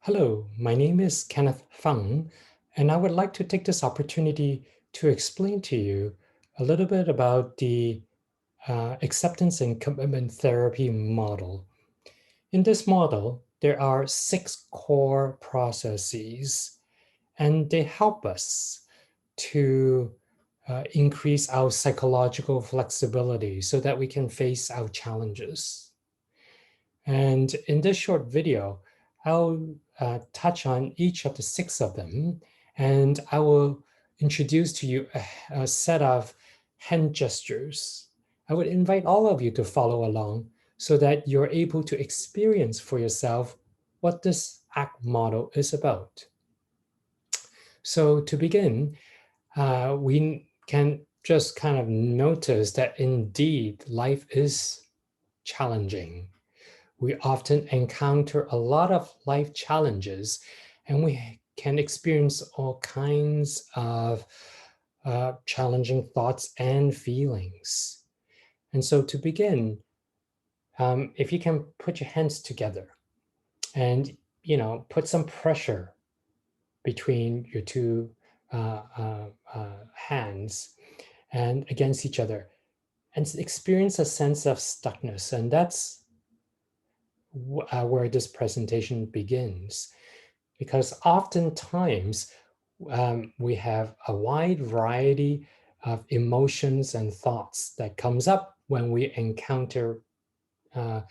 Hello, my name is Kenneth Fung, and I would like to take this opportunity to explain to you a little bit about the acceptance and commitment therapy model. In this model, there are 6 core processes, and they help us to increase our psychological flexibility so that we can face our challenges. And in this short video, I'll touch on each of the 6 of them, and I will introduce to you a set of hand gestures. I would invite all of you to follow along so that you're able to experience for yourself what this ACT model is about. So to begin, we can just kind of notice that indeed life is challenging. We often encounter a lot of life challenges, and we can experience all kinds of challenging thoughts and feelings. And so to begin, if you can put your hands together and, put some pressure between your two hands and against each other and experience a sense of stuckness. And that's where this presentation begins, because oftentimes we have a wide variety of emotions and thoughts that comes up when we encounter uh,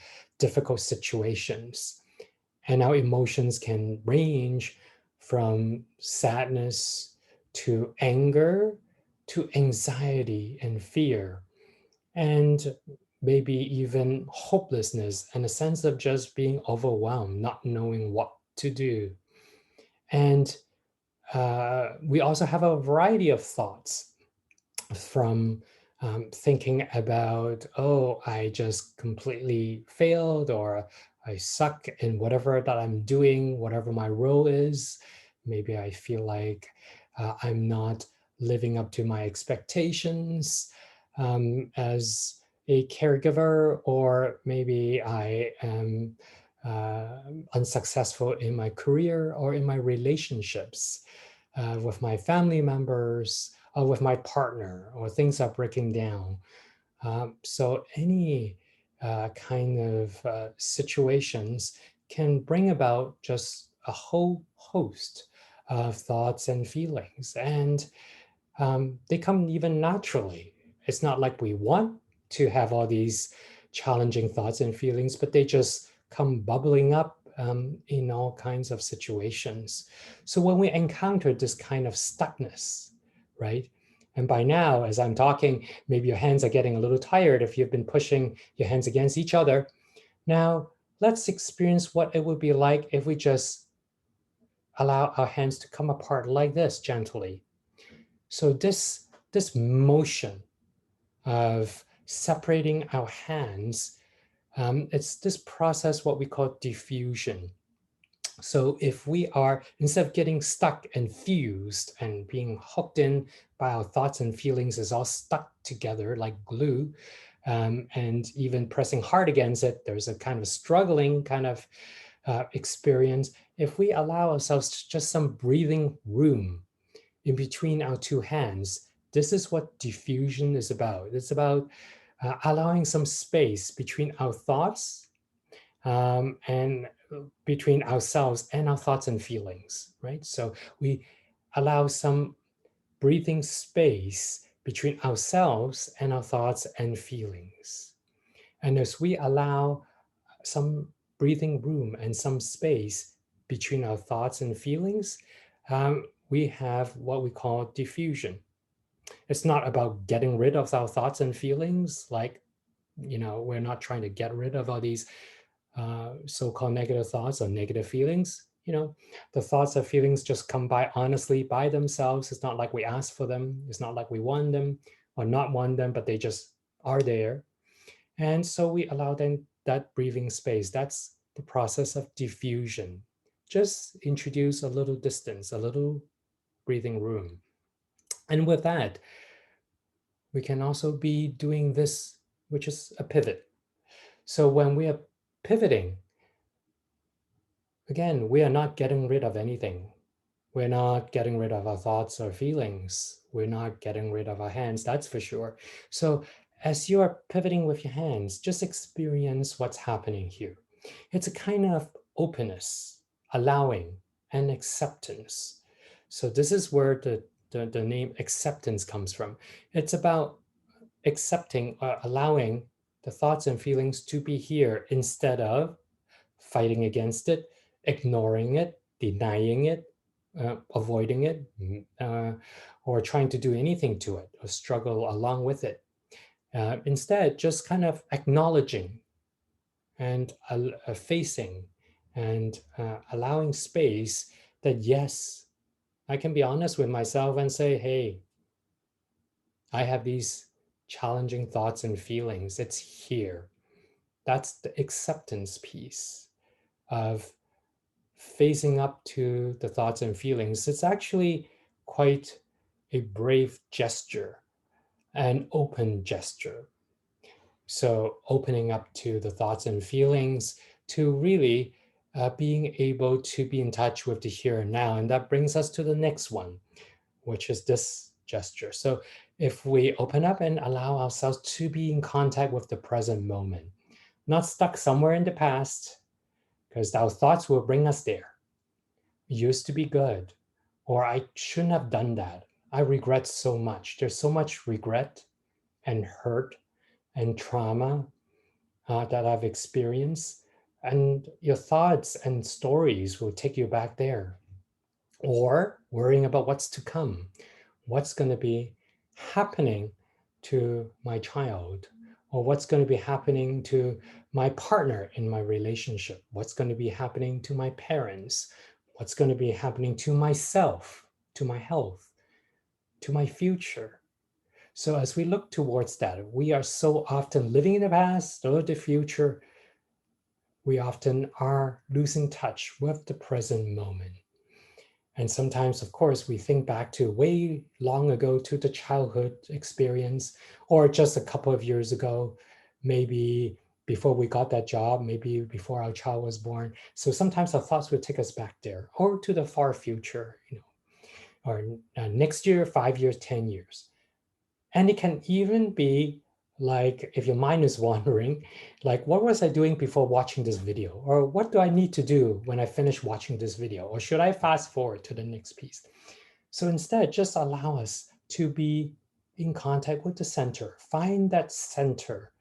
difficult situations. And our emotions can range from sadness to anger to anxiety and fear, and maybe even hopelessness and a sense of just being overwhelmed, not knowing what to do. And we also have a variety of thoughts, from thinking about, oh, I just completely failed, or I suck in whatever that I'm doing, whatever my role is. Maybe I feel like I'm not living up to my expectations as a caregiver, or maybe I am uh, unsuccessful in my career or in my relationships with my family members, with my partner, or things are breaking down. So any kind of situations can bring about just a whole host of thoughts and feelings. And they come even naturally. It's not like we want to have all these challenging thoughts and feelings, but they just come bubbling up in all kinds of situations. So when we encounter this kind of stuckness, right? And by now, as I'm talking, maybe your hands are getting a little tired if you've been pushing your hands against each other. Now, let's experience what it would be like if we just allow our hands to come apart like this gently. So this motion of separating our hands, it's this process what we call diffusion. So if we are, instead of getting stuck and fused and being hooked in by our thoughts and feelings, is all stuck together like glue, and even pressing hard against it, there's a kind of struggling kind of experience. If we allow ourselves just some breathing room in between our two hands, this is what diffusion is about. It's about allowing some space between our thoughts, and between ourselves and our thoughts and feelings, right? So we allow some breathing space between ourselves and our thoughts and feelings. And as we allow some breathing room and some space between our thoughts and feelings, we have what we call diffusion. It's not about getting rid of our thoughts and feelings, like, we're not trying to get rid of all these so-called negative thoughts or negative feelings. The thoughts or feelings just come by honestly by themselves. It's not like we ask for them. It's not like we want them or not want them, but they just are there. And so we allow them that breathing space. That's the process of diffusion. Just introduce a little distance, a little breathing room. And with that, we can also be doing this, which is a pivot. So when we are pivoting, Again, we are not getting rid of anything. We're not getting rid of our thoughts or feelings. We're not getting rid of our hands, that's for sure. So as you're pivoting with your hands, just experience what's happening here. It's a kind of openness, allowing, and acceptance. So this is where the name acceptance comes from. It's about accepting or allowing the thoughts and feelings to be here instead of fighting against it, ignoring it, denying it, avoiding it, or trying to do anything to it or struggle along with it. Instead, just kind of acknowledging and facing and allowing space that, yes, I can be honest with myself and say, hey, I have these challenging thoughts and feelings. It's here. That's the acceptance piece of facing up to the thoughts and feelings. It's actually quite a brave gesture, an open gesture. So, opening up to the thoughts and feelings, to really being able to be in touch with the here and now. And that brings us to the next one, which is this gesture. So, if we open up and allow ourselves to be in contact with the present moment, not stuck somewhere in the past, because our thoughts will bring us there. Used to be good, or I shouldn't have done that. I regret so much. There's so much regret and hurt and trauma that I've experienced. And your thoughts and stories will take you back there. Or worrying about what's to come, what's going to be happening to my child, or what's going to be happening to my partner in my relationship, what's going to be happening to my parents, what's going to be happening to myself, to my health, to my future. So as we look towards that, we are so often living in the past or the future. We often are losing touch with the present moment. And sometimes, of course, we think back to way long ago to the childhood experience, or just a couple of years ago, maybe before we got that job, maybe before our child was born. So sometimes our thoughts would take us back there, or to the far future, or next year, 5 years, 10 years. And it can even be like, if your mind is wandering, like, what was I doing before watching this video? Or what do I need to do when I finish watching this video? Or should I fast forward to the next piece? So instead, just allow us to be in contact with the center, find that center,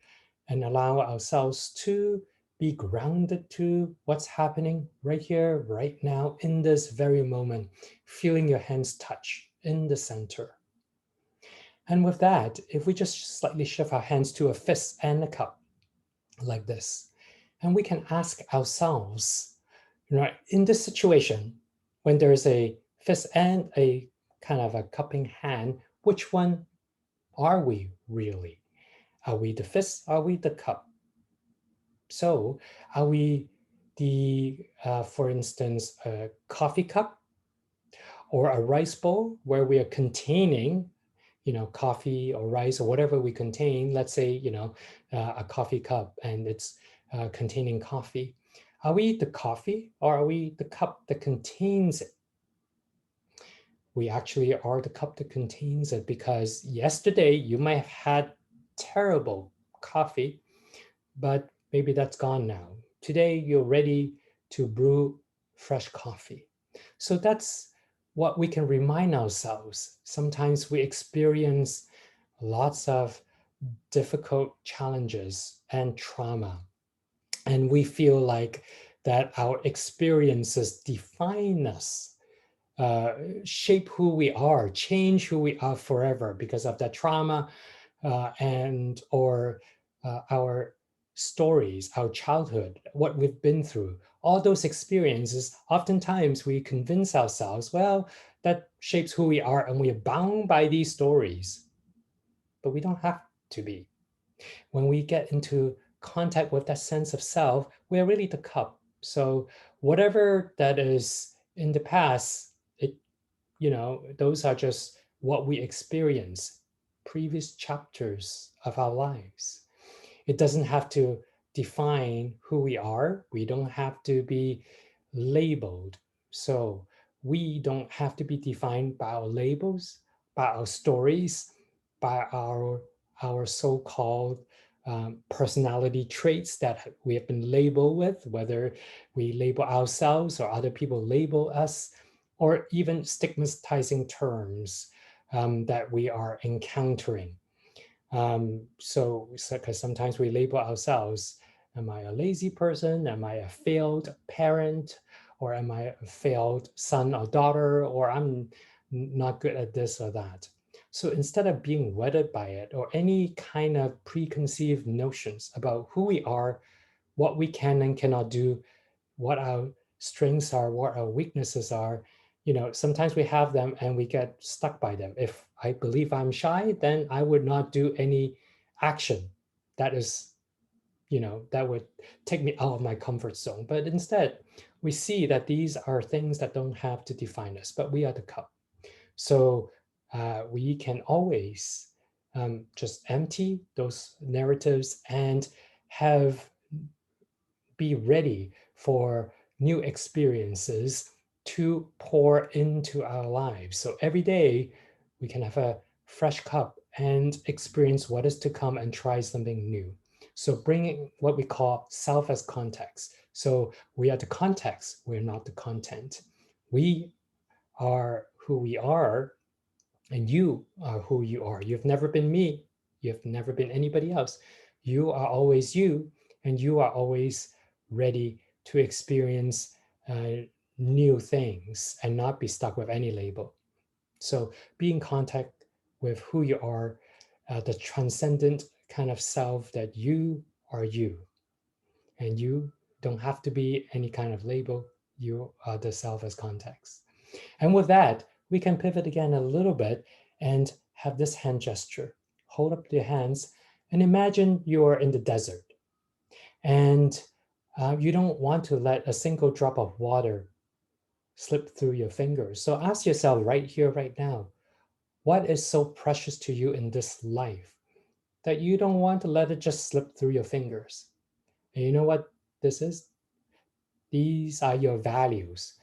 and allow ourselves to be grounded to what's happening right here, right now, in this very moment, feeling your hands touch in the center. And with that, if we just slightly shift our hands to a fist and a cup like this, and we can ask ourselves, in this situation, when there's a fist and a kind of a cupping hand, which one are we really? Are we the fist? Are we the cup? So are we for instance, a coffee cup or a rice bowl where we are containing coffee or rice or whatever we contain, let's say, a coffee cup and it's containing coffee. Are we the coffee or are we the cup that contains it? We actually are the cup that contains it, because yesterday you might have had terrible coffee, but maybe that's gone now. Today you're ready to brew fresh coffee. So that's what we can remind ourselves. Sometimes we experience lots of difficult challenges and trauma, and we feel like that our experiences define us, shape who we are, change who we are forever because of that trauma, and or our stories, our childhood, what we've been through, all those experiences. Oftentimes we convince ourselves, well, that shapes who we are and we are bound by these stories. But we don't have to be. When we get into contact with that sense of self, we're really the cup. So whatever that is in the past, those are just what we experience, previous chapters of our lives. It doesn't have to define who we are. We don't have to be labeled. So we don't have to be defined by our labels, by our stories, by our so-called personality traits that we have been labeled with, whether we label ourselves or other people label us, or even stigmatizing terms that we are encountering. So, because sometimes we label ourselves, am I a lazy person? Am I a failed parent? Or am I a failed son or daughter? Or I'm not good at this or that. So instead of being wedded by it or any kind of preconceived notions about who we are, what we can and cannot do, what our strengths are, what our weaknesses are, sometimes we have them and we get stuck by them. If I believe I'm shy, then I would not do any action that is, that would take me out of my comfort zone. But instead, we see that these are things that don't have to define us, but we are the cup. So we can always just empty those narratives and have be ready for new experiences to pour into our lives. So every day we can have a fresh cup and experience what is to come and try something new. So bringing what we call self as context. So we are the context, we're not the content. We are who we are, and you are who you are. You've never been me. You've never been anybody else. You are always you, and you are always ready to experience new things and not be stuck with any label. So be in contact with who you are, the transcendent kind of self that you are you. And you don't have to be any kind of label. You are the self as context. And with that, we can pivot again a little bit and have this hand gesture. Hold up your hands and imagine you're in the desert and you don't want to let a single drop of water slip through your fingers. So ask yourself right here, right now, what is so precious to you in this life that you don't want to let it just slip through your fingers? And you know what this is? These are your values,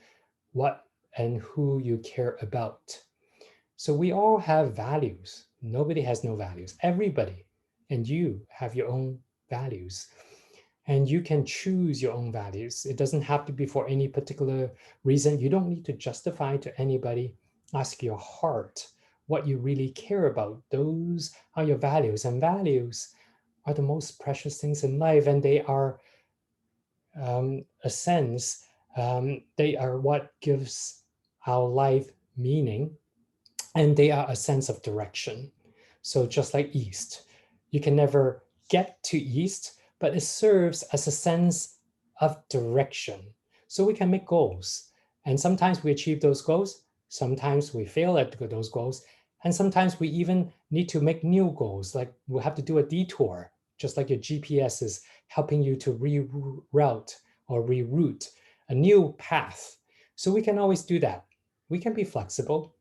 what and who you care about. So we all have values. Nobody has no values. Everybody and you have your own values. And you can choose your own values. It doesn't have to be for any particular reason. You don't need to justify to anybody. Ask your heart what you really care about. Those are your values. And values are the most precious things in life. And they are a sense, they are what gives our life meaning, and they are a sense of direction. So just like east, you can never get to east, but it serves as a sense of direction. So we can make goals, and sometimes we achieve those goals, sometimes we fail at those goals, and sometimes we even need to make new goals, like we'll have to do a detour, just like your GPS is helping you to reroute or reroute a new path. So we can always do that. We can be flexible,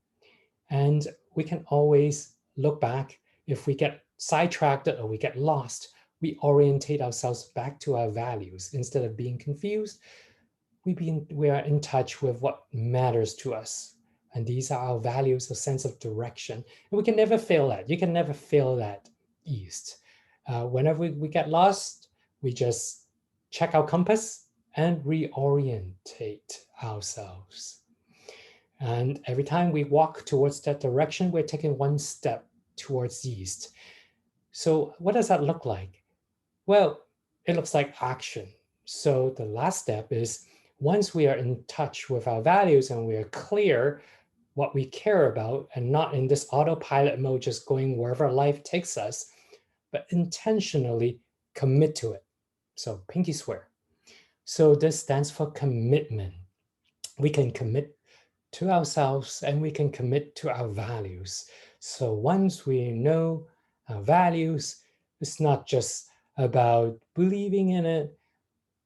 and we can always look back. If we get sidetracked or we get lost, we orientate ourselves back to our values. Instead of being confused, we are in touch with what matters to us. And these are our values, a sense of direction. And we can never fail that. You can never fail that east. Whenever we get lost, we just check our compass and reorientate ourselves. And every time we walk towards that direction, we're taking one step towards east. So what does that look like? Well, it looks like action. So the last step is, once we are in touch with our values and we are clear what we care about and not in this autopilot mode, just going wherever life takes us, but intentionally commit to it. So pinky swear. So this stands for commitment. We can commit to ourselves and we can commit to our values. So once we know our values, it's not just about believing in it,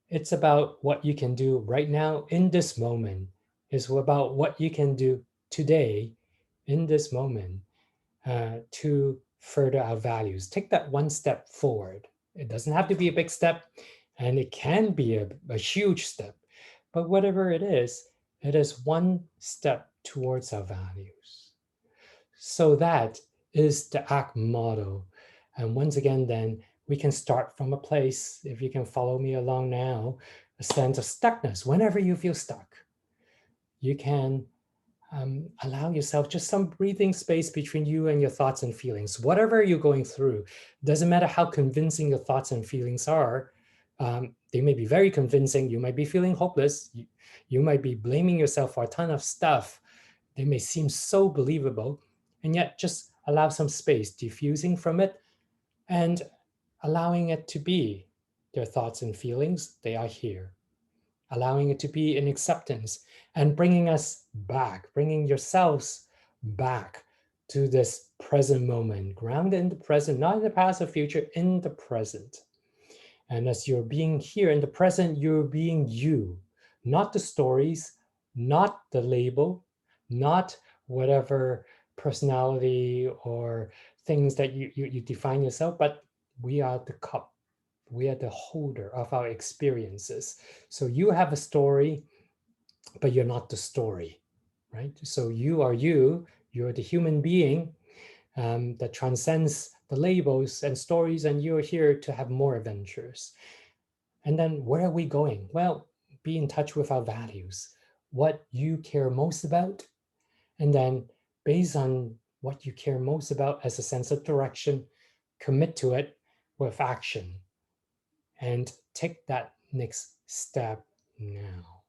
it's about what you can do right now in this moment. It's about what you can do today in this moment to further our values. Take that one step forward. It doesn't have to be a big step, and it can be a huge step, But whatever it is one step towards our values. So that is the ACT model. And once again, then we can start from a place, if you can follow me along now, a sense of stuckness. Whenever you feel stuck, you can allow yourself just some breathing space between you and your thoughts and feelings. Whatever you're going through, doesn't matter how convincing your thoughts and feelings are. They may be very convincing. You might be feeling hopeless. You might be blaming yourself for a ton of stuff. They may seem so believable, and yet just allow some space, diffusing from it and allowing it to be their thoughts and feelings. They are here, allowing it to be in acceptance and bringing us back, bringing yourselves back to this present moment, grounded in the present, not in the past or future, in the present. And as you're being here in the present, you're being you, not the stories, not the label, not whatever personality or things that you define yourself, but we are the cup. We are the holder of our experiences. So you have a story, but you're not the story, right? So you are you, you're the human being that transcends the labels and stories, and you're here to have more adventures. And then where are we going? Well, be in touch with our values, what you care most about. And then based on what you care most about as a sense of direction, commit to it with action and take that next step now.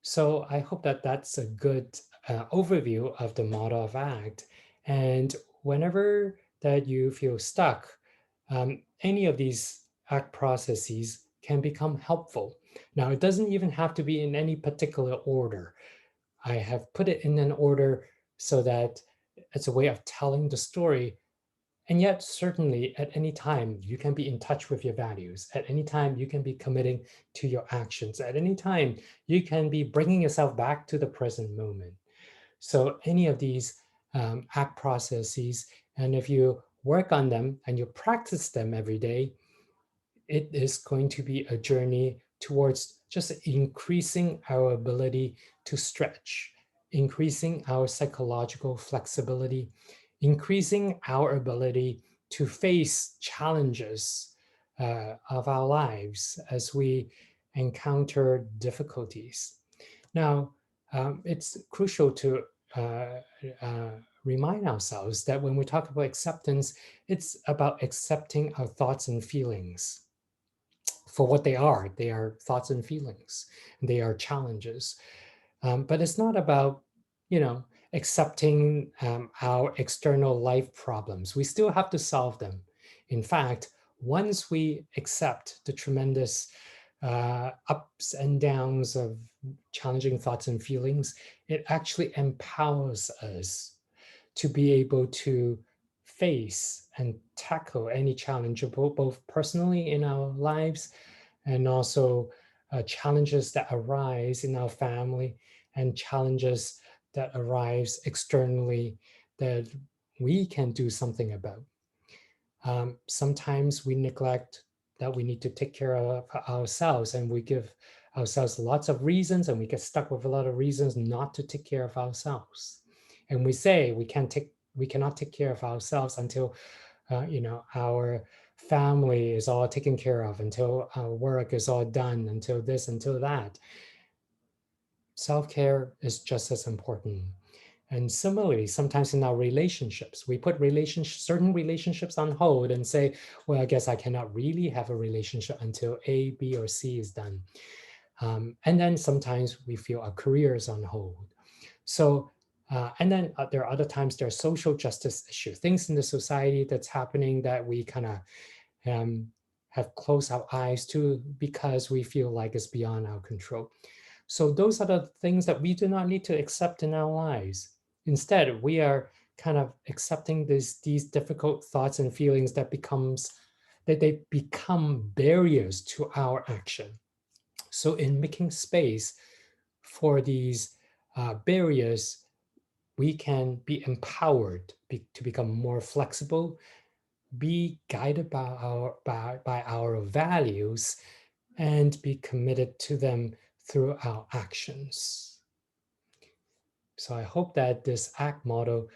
So I hope that that's a good overview of the model of ACT. And whenever that you feel stuck, any of these ACT processes can become helpful. Now, it doesn't even have to be in any particular order. I have put it in an order so that it's a way of telling the story. And yet, certainly at any time, you can be in touch with your values. At any time, you can be committing to your actions. At any time, you can be bringing yourself back to the present moment. So any of these ACT processes, and if you work on them and you practice them every day, it is going to be a journey towards just increasing our ability to stretch, increasing our psychological flexibility, increasing our ability to face challenges of our lives as we encounter difficulties. Now, it's crucial to uh, uh, remind ourselves that when we talk about acceptance, it's about accepting our thoughts and feelings for what they are. They are thoughts and feelings. They are challenges. But it's not about, accepting our external life problems. We still have to solve them. In fact, once we accept the tremendous ups and downs of challenging thoughts and feelings, it actually empowers us to be able to face and tackle any challenge, both personally in our lives and also challenges that arise in our family and challenges that arise externally that we can do something about. Sometimes we neglect that we need to take care of ourselves, and we give ourselves lots of reasons, and we get stuck with a lot of reasons not to take care of ourselves. And we say we cannot take care of ourselves until our family is all taken care of, until our work is all done, until this, until that. Self-care is just as important. And similarly, sometimes in our relationships, we put certain relationships on hold and say, well, I guess I cannot really have a relationship until A, B, or C is done. And then sometimes we feel our career is on hold. So, and then there are other times there are social justice issues, things in the society that's happening that we kind of have closed our eyes to because we feel like it's beyond our control. So those are the things that we do not need to accept in our lives. Instead, we are kind of accepting these difficult thoughts and feelings that they become barriers to our action. So in making space for these barriers, we can be empowered to become more flexible, be guided by our values, and be committed to them through our actions. So I hope that this ACT model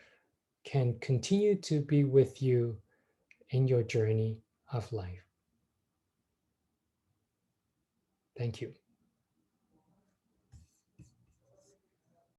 can continue to be with you in your journey of life. Thank you.